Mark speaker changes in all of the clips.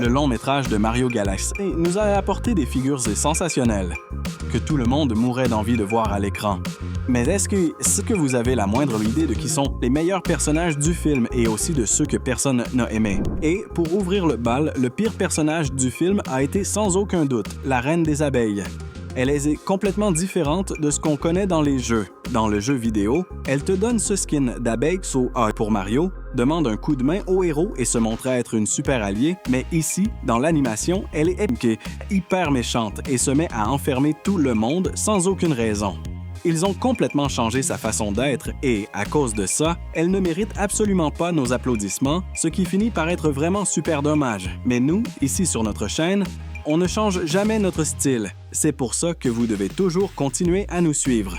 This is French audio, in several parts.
Speaker 1: Le long métrage de Mario Galaxy nous a apporté des figures sensationnelles que tout le monde mourrait d'envie de voir à l'écran. Mais est-ce que vous avez la moindre idée de qui sont les meilleurs personnages du film et aussi de ceux que personne n'a aimés? Et pour ouvrir le bal, le pire personnage du film a été sans aucun doute la Reine des Abeilles. Elle est complètement différente de ce qu'on connaît dans les jeux. Dans le jeu vidéo, elle te donne ce skin d'abeille pour Mario, demande un coup de main au héros et se montre être une super alliée, mais ici, dans l'animation, elle est hyper méchante et se met à enfermer tout le monde sans aucune raison. Ils ont complètement changé sa façon d'être et, à cause de ça, elle ne mérite absolument pas nos applaudissements, ce qui finit par être vraiment super dommage. Mais nous, ici sur notre chaîne, on ne change jamais notre style. C'est pour ça que vous devez toujours continuer à nous suivre.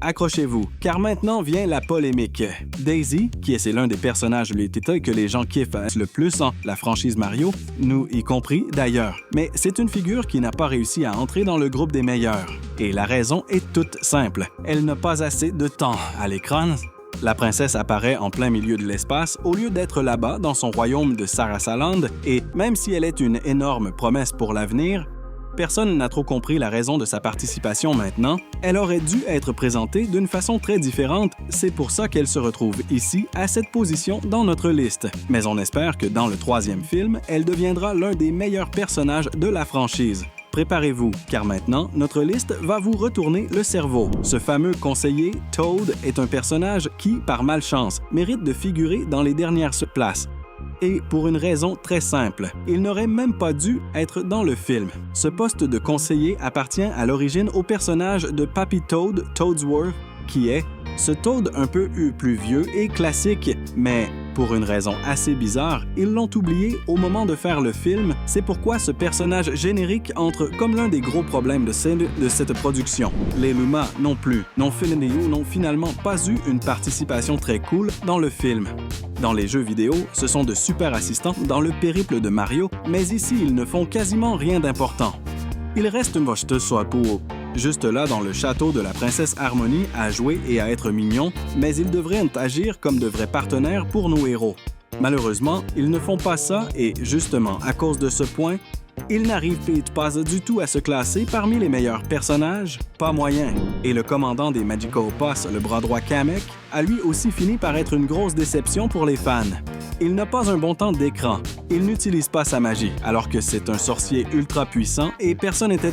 Speaker 1: Accrochez-vous, car maintenant vient la polémique. Daisy, qui est l'un des personnages que les gens kiffent le plus dans la franchise Mario, nous y compris d'ailleurs. Mais c'est une figure qui n'a pas réussi à entrer dans le groupe des meilleurs. Et la raison est toute simple. Elle n'a pas assez de temps à l'écran. La princesse apparaît en plein milieu de l'espace au lieu d'être là-bas dans son royaume de Sarasaland et même si elle est une énorme promesse pour l'avenir, personne n'a trop compris la raison de sa participation maintenant. Elle aurait dû être présentée d'une façon très différente, c'est pour ça qu'elle se retrouve ici à cette position dans notre liste. Mais on espère que dans le 3e film, elle deviendra l'un des meilleurs personnages de la franchise. Préparez-vous, car maintenant, notre liste va vous retourner le cerveau. Ce fameux conseiller, Toad, est un personnage qui, par malchance, mérite de figurer dans les dernières places. Et pour une raison très simple, il n'aurait même pas dû être dans le film. Ce poste de conseiller appartient à l'origine au personnage de Papy Toad, Toadsworth, qui est ce Toad un peu plus vieux et classique, mais pour une raison assez bizarre, ils l'ont oublié au moment de faire le film. C'est pourquoi ce personnage générique entre comme l'un des gros problèmes de cette production. Les Luma non plus, n'ont finalement pas eu une participation très cool dans le film. Dans les jeux vidéo, ce sont de super assistants dans le périple de Mario, mais ici ils ne font quasiment rien d'important. Il reste juste là dans le château de la princesse Harmony à jouer et à être mignon, mais ils devraient agir comme de vrais partenaires pour nos héros. Malheureusement, ils ne font pas ça et, justement, à cause de ce point, ils n'arrivent pas du tout à se classer parmi les meilleurs personnages, pas moyen. Et le commandant des Magical Boss, le bras droit Kamek, a lui aussi fini par être une grosse déception pour les fans. Il n'a pas un bon temps d'écran. Il n'utilise pas sa magie, alors que c'est un sorcier ultra puissant et personne n'était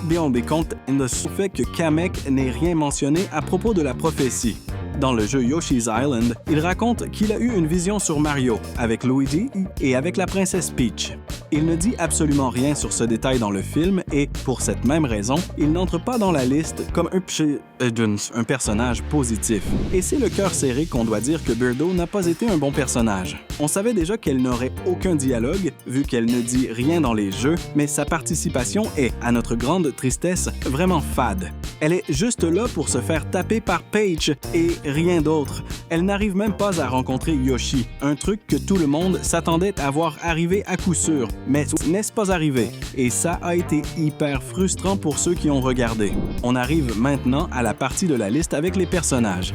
Speaker 1: bien compte de ce fait que Kamek n'ait rien mentionné à propos de la prophétie. Dans le jeu Yoshi's Island, il raconte qu'il a eu une vision sur Mario, avec Luigi et avec la princesse Peach. Il ne dit absolument rien sur ce détail dans le film et, pour cette même raison, il n'entre pas dans la liste comme un personnage positif. Et c'est le cœur serré qu'on doit dire que Birdo n'a pas été un bon personnage. On savait déjà qu'elle n'aurait aucun dialogue, vu qu'elle ne dit rien dans les jeux, mais sa participation est, à notre grande tristesse, vraiment fade. Elle est juste là pour se faire taper par Peach et rien d'autre. Elle n'arrive même pas à rencontrer Yoshi, un truc que tout le monde s'attendait à voir arriver à coup sûr, mais n'est-ce pas arrivé? Et ça a été hyper frustrant pour ceux qui ont regardé. On arrive maintenant à la partie de la liste avec les personnages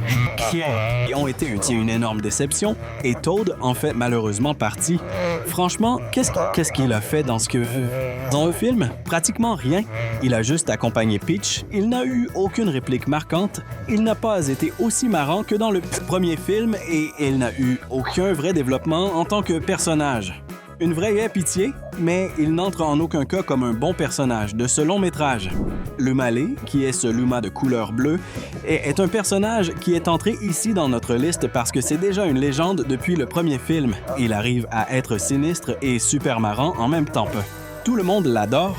Speaker 1: qui ont été une énorme déception et Toad en fait malheureusement partie. Franchement, qu'est-ce qu'il a fait dans le film? Pratiquement rien. Il a juste accompagné Peach. Il n'a eu aucune réplique marquante. Il n'a pas été aussi marrant que dans le premier film et il n'a eu aucun vrai développement en tant que personnage. Une vraie pitié, mais il n'entre en aucun cas comme un bon personnage de ce long métrage. Lumale, qui est ce Luma de couleur bleue, est un personnage qui est entré ici dans notre liste parce que c'est déjà une légende depuis le premier film. Il arrive à être sinistre et super marrant en même temps. Tout le monde l'adore.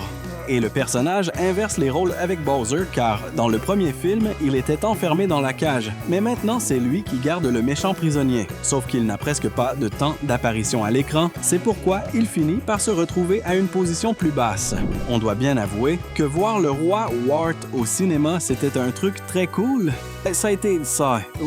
Speaker 1: Et le personnage inverse les rôles avec Bowser car, dans le premier film, il était enfermé dans la cage. Mais maintenant, c'est lui qui garde le méchant prisonnier. Sauf qu'il n'a presque pas de temps d'apparition à l'écran, c'est pourquoi il finit par se retrouver à une position plus basse. On doit bien avouer que voir le roi Wart au cinéma, c'était un truc très cool. Ça a été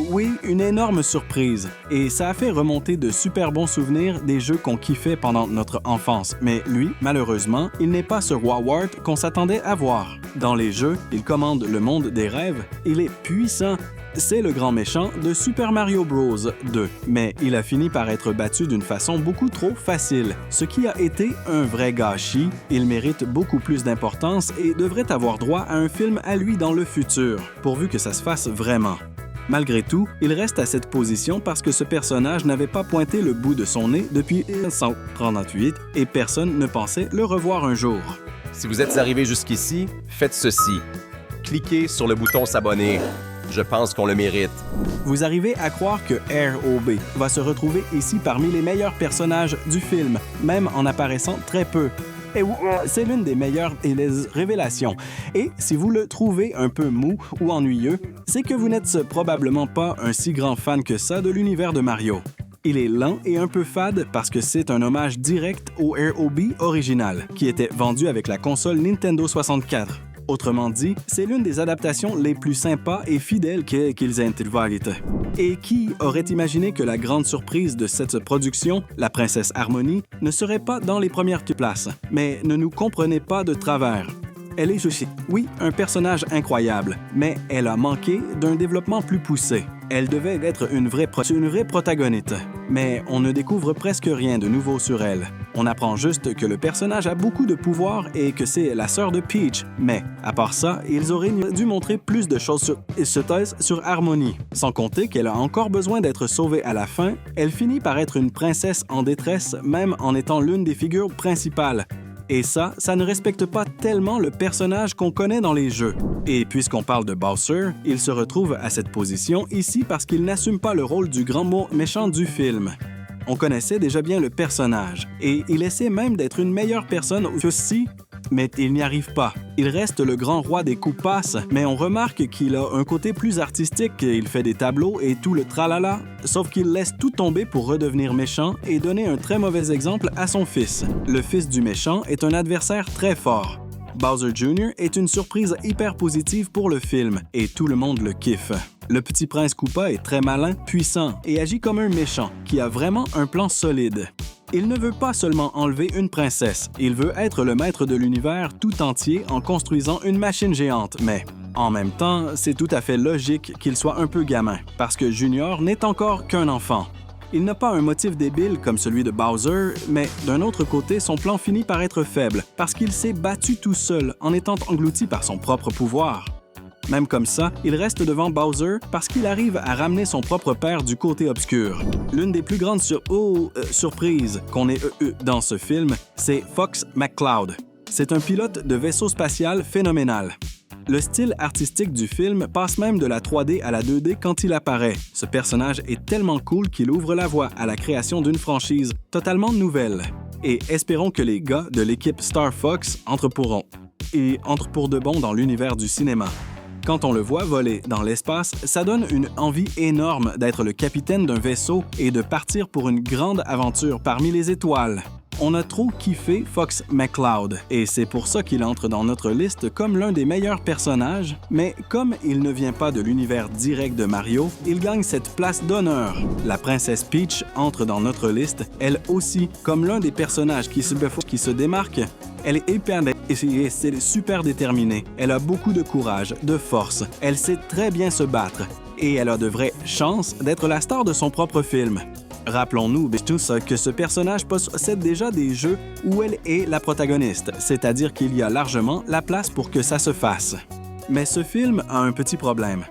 Speaker 1: oui, une énorme surprise. Et ça a fait remonter de super bons souvenirs des jeux qu'on kiffait pendant notre enfance. Mais lui, malheureusement, il n'est pas ce roi Wart qu'on s'attendait à voir. Dans les jeux, il commande le monde des rêves, il est puissant, c'est le grand méchant de Super Mario Bros. 2, mais il a fini par être battu d'une façon beaucoup trop facile, ce qui a été un vrai gâchis. Il mérite beaucoup plus d'importance et devrait avoir droit à un film à lui dans le futur, pourvu que ça se fasse vraiment. Malgré tout, il reste à cette position parce que ce personnage n'avait pas pointé le bout de son nez depuis 1938 et personne ne pensait le revoir un jour.
Speaker 2: Si vous êtes arrivé jusqu'ici, faites ceci. Cliquez sur le bouton s'abonner. Je pense qu'on le mérite.
Speaker 1: Vous arrivez à croire que R.O.B. va se retrouver ici parmi les meilleurs personnages du film, même en apparaissant très peu. Et c'est l'une des meilleures révélations. Et si vous le trouvez un peu mou ou ennuyeux, c'est que vous n'êtes probablement pas un si grand fan que ça de l'univers de Mario. Il est lent et un peu fade parce que c'est un hommage direct au R.O.B. original, qui était vendu avec la console Nintendo 64. Autrement dit, c'est l'une des adaptations les plus sympas et fidèles qu'ils aient été. Et qui aurait imaginé que la grande surprise de cette production, la princesse Harmony, ne serait pas dans les premières places? Mais ne nous comprenez pas de travers. Elle est juste, oui, un personnage incroyable, mais elle a manqué d'un développement plus poussé. Elle devait être une vraie protagoniste, mais on ne découvre presque rien de nouveau sur elle. On apprend juste que le personnage a beaucoup de pouvoir et que c'est la sœur de Peach, mais à part ça, ils auraient dû montrer plus de choses sur Harmony. Sans compter qu'elle a encore besoin d'être sauvée à la fin, elle finit par être une princesse en détresse même en étant l'une des figures principales. Et ça ne respecte pas tellement le personnage qu'on connaît dans les jeux. Et puisqu'on parle de Bowser, il se retrouve à cette position ici parce qu'il n'assume pas le rôle du grand méchant du film. On connaissait déjà bien le personnage, et il essaie même d'être une meilleure personne que si, mais il n'y arrive pas. Il reste le grand roi des coups-passes, mais on remarque qu'il a un côté plus artistique, il fait des tableaux et tout le tralala, sauf qu'il laisse tout tomber pour redevenir méchant et donner un très mauvais exemple à son fils. Le fils du méchant est un adversaire très fort. Bowser Jr. est une surprise hyper positive pour le film, et tout le monde le kiffe. Le petit prince Koopa est très malin, puissant et agit comme un méchant, qui a vraiment un plan solide. Il ne veut pas seulement enlever une princesse, il veut être le maître de l'univers tout entier en construisant une machine géante, mais en même temps, c'est tout à fait logique qu'il soit un peu gamin, parce que Junior n'est encore qu'un enfant. Il n'a pas un motif débile comme celui de Bowser, mais d'un autre côté, son plan finit par être faible, parce qu'il s'est battu tout seul en étant englouti par son propre pouvoir. Même comme ça, il reste devant Bowser parce qu'il arrive à ramener son propre père du côté obscur. L'une des plus grandes surprises qu'on ait dans ce film, c'est Fox McCloud. C'est un pilote de vaisseau spatial phénoménal. Le style artistique du film passe même de la 3D à la 2D quand il apparaît. Ce personnage est tellement cool qu'il ouvre la voie à la création d'une franchise totalement nouvelle. Et espérons que les gars de l'équipe Star Fox entrent pour de bon dans l'univers du cinéma. Quand on le voit voler dans l'espace, ça donne une envie énorme d'être le capitaine d'un vaisseau et de partir pour une grande aventure parmi les étoiles. On a trop kiffé Fox McCloud, et c'est pour ça qu'il entre dans notre liste comme l'un des meilleurs personnages, mais comme il ne vient pas de l'univers direct de Mario, il gagne cette place d'honneur. La princesse Peach entre dans notre liste, elle aussi, comme l'un des personnages qui se démarque. Elle est super déterminée, elle a beaucoup de courage, de force, elle sait très bien se battre, et elle a de vraies chances d'être la star de son propre film. Rappelons-nous tous que ce personnage possède déjà des jeux où elle est la protagoniste, c'est-à-dire qu'il y a largement la place pour que ça se fasse. Mais ce film a un petit problème.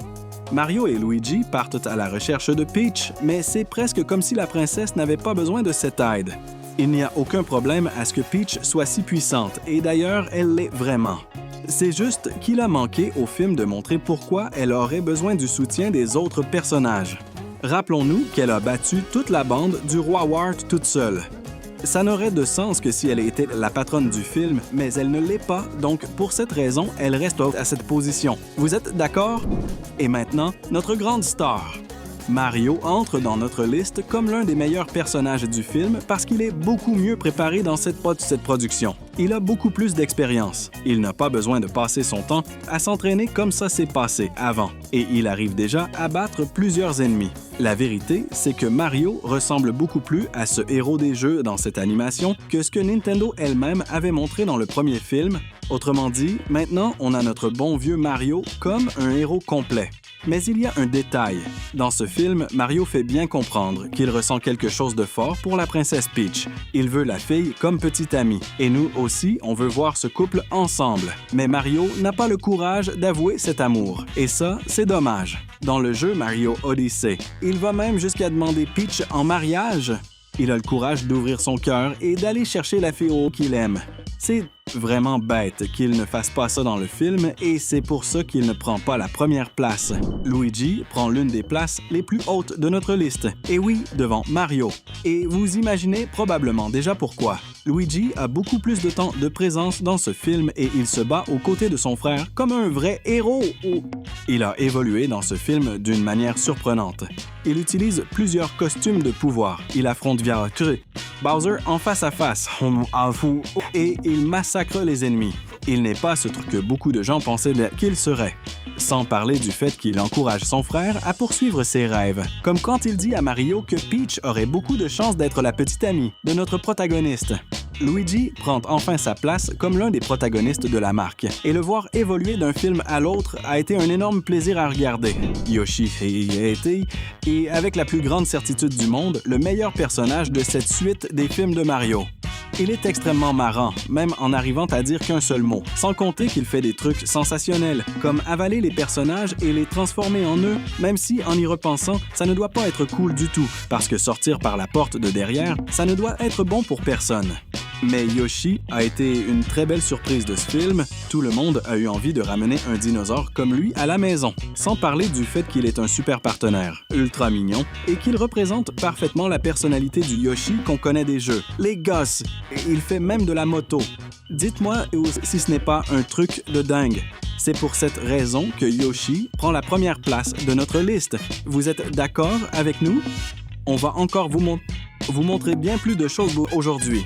Speaker 1: Mario et Luigi partent à la recherche de Peach, mais c'est presque comme si la princesse n'avait pas besoin de cette aide. Il n'y a aucun problème à ce que Peach soit si puissante, et d'ailleurs, elle l'est vraiment. C'est juste qu'il a manqué au film de montrer pourquoi elle aurait besoin du soutien des autres personnages. Rappelons-nous qu'elle a battu toute la bande du roi Wart toute seule. Ça n'aurait de sens que si elle était la patronne du film, mais elle ne l'est pas, donc pour cette raison, elle reste à cette position. Vous êtes d'accord? Et maintenant, notre grande star. Mario entre dans notre liste comme l'un des meilleurs personnages du film parce qu'il est beaucoup mieux préparé dans cette production. Il a beaucoup plus d'expérience. Il n'a pas besoin de passer son temps à s'entraîner comme ça s'est passé avant, et il arrive déjà à battre plusieurs ennemis. La vérité, c'est que Mario ressemble beaucoup plus à ce héros des jeux dans cette animation que ce que Nintendo elle-même avait montré dans le premier film. Autrement dit, maintenant, on a notre bon vieux Mario comme un héros complet. Mais il y a un détail. Dans ce film, Mario fait bien comprendre qu'il ressent quelque chose de fort pour la princesse Peach. Il veut la fille comme petite amie. Et nous aussi, on veut voir ce couple ensemble. Mais Mario n'a pas le courage d'avouer cet amour. Et ça, c'est dommage. Dans le jeu Mario Odyssey, il va même jusqu'à demander Peach en mariage. Il a le courage d'ouvrir son cœur et d'aller chercher la fille qu'il aime. C'est vraiment bête qu'il ne fasse pas ça dans le film et c'est pour ça qu'il ne prend pas la première place. Luigi prend l'une des places les plus hautes de notre liste. Et oui, devant Mario. Et vous imaginez probablement déjà pourquoi. Luigi a beaucoup plus de temps de présence dans ce film et il se bat aux côtés de son frère comme un vrai héros. Il a évolué dans ce film d'une manière surprenante. Il utilise plusieurs costumes de pouvoir. Il affronte Bowser en face à face et il massacre les ennemis. Il n'est pas ce truc que beaucoup de gens pensaient qu'il serait. Sans parler du fait qu'il encourage son frère à poursuivre ses rêves. Comme quand il dit à Mario que Peach aurait beaucoup de chances d'être la petite amie de notre protagoniste. Luigi prend enfin sa place comme l'un des protagonistes de la marque, et le voir évoluer d'un film à l'autre a été un énorme plaisir à regarder. Yoshi a été, et avec la plus grande certitude du monde, le meilleur personnage de cette suite des films de Mario. Il est extrêmement marrant, même en arrivant à dire qu'un seul mot, sans compter qu'il fait des trucs sensationnels, comme avaler les personnages et les transformer en eux, même si, en y repensant, ça ne doit pas être cool du tout, parce que sortir par la porte de derrière, ça ne doit être bon pour personne. Mais Yoshi a été une très belle surprise de ce film. Tout le monde a eu envie de ramener un dinosaure comme lui à la maison. Sans parler du fait qu'il est un super partenaire, ultra mignon, et qu'il représente parfaitement la personnalité du Yoshi qu'on connaît des jeux. Les gosses! Il fait même de la moto. Dites-moi si ce n'est pas un truc de dingue. C'est pour cette raison que Yoshi prend la première place de notre liste. Vous êtes d'accord avec nous? On va encore vous montrer bien plus de choses aujourd'hui.